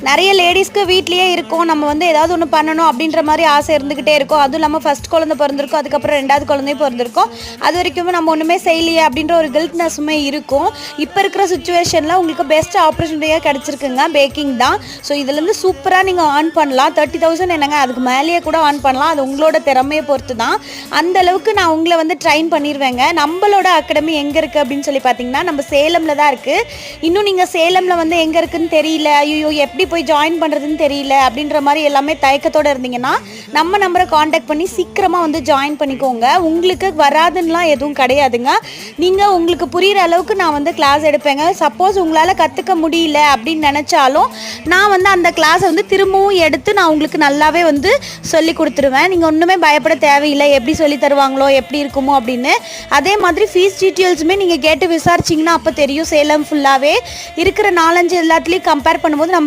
நிறைய லேடிஸ்க்கு வீட்லேயே இருக்கும், நம்ம வந்து ஏதாவது ஒன்று பண்ணணும் அப்படின்ற மாதிரி ஆசை இருந்துக்கிட்டே இருக்கும். அதுவும் இல்லாமல் ஃபஸ்ட் குழந்தை பிறந்திருக்கும், அதுக்கப்புறம் 2வது குழந்தையும் பிறந்திருக்கும். அது வரைக்கும் நம்ம ஒன்றுமே செய்யலையே அப்படின்ற ஒரு கில்ட்னஸுமே இருக்கும். இப்போ இருக்கிற சுச்சுவேஷனில் உங்களுக்கு பெஸ்ட் ஆப்பர்ச்சுனிட்டியாக கிடச்சிருக்குங்க பேக்கிங் தான். ஸோ இதுலேருந்து சூப்பராக நீங்கள் ஆன் பண்ணலாம். 30,000 என்னங்க, அதுக்கு மேலேயே கூட ஆன் பண்ணலாம். அது உங்களோட திறமையை பொறுத்து தான். அந்த அளவுக்கு நான் உங்களை வந்து ட்ரைன் பண்ணிடுவேங்க. நம்மளோட அகாடமி எங்கே இருக்குது அப்படின்னு சொல்லி பார்த்தீங்கன்னா நம்ம சேலமில் தான் இருக்குது. இன்னும் நீங்கள் சேலமில் வந்து எங்கே இருக்குதுன்னு தெரியல, ஐயோ எப்படி போய் ஜாயின் பண்ணுறதுன்னு தெரியல அப்படின்ற மாதிரி எல்லாமே தயக்கத்தோடு இருந்தீங்கன்னா நம்ம நம்பரை காண்டாக்ட் பண்ணி சீக்கிரமாக வந்து ஜாயின் பண்ணிக்கோங்க. உங்களுக்கு வராதுன்னெலாம் எதுவும் கிடையாதுங்க. நீங்கள் உங்களுக்கு புரிகிற அளவுக்கு நான் வந்து கிளாஸ் எடுப்பேங்க. சப்போஸ் உங்களால் கற்றுக்க முடியல அப்படின்னு நினச்சாலும் நான் வந்து அந்த கிளாஸை வந்து திரும்பவும் எடுத்து நான் உங்களுக்கு நல்லாவே வந்து சொல்லி கொடுத்துருவேன். நீங்கள் ஒன்றுமே பயப்பட தேவையில்லை, எப்படி சொல்லி தருவாங்களோ எப்படி இருக்குமோ அப்படின்னு. அதே மாதிரி ஃபீஸ் டீட்டெயில்ஸுமே நீங்கள் கேட்டு விசாரிச்சிங்கன்னா அப்போ தெரியும். சேலம் ஃபுல்லாகவே இருக்கிற 4-5 எல்லாத்துலேயும் கம்பேர் பண்ணும்போது நம்ம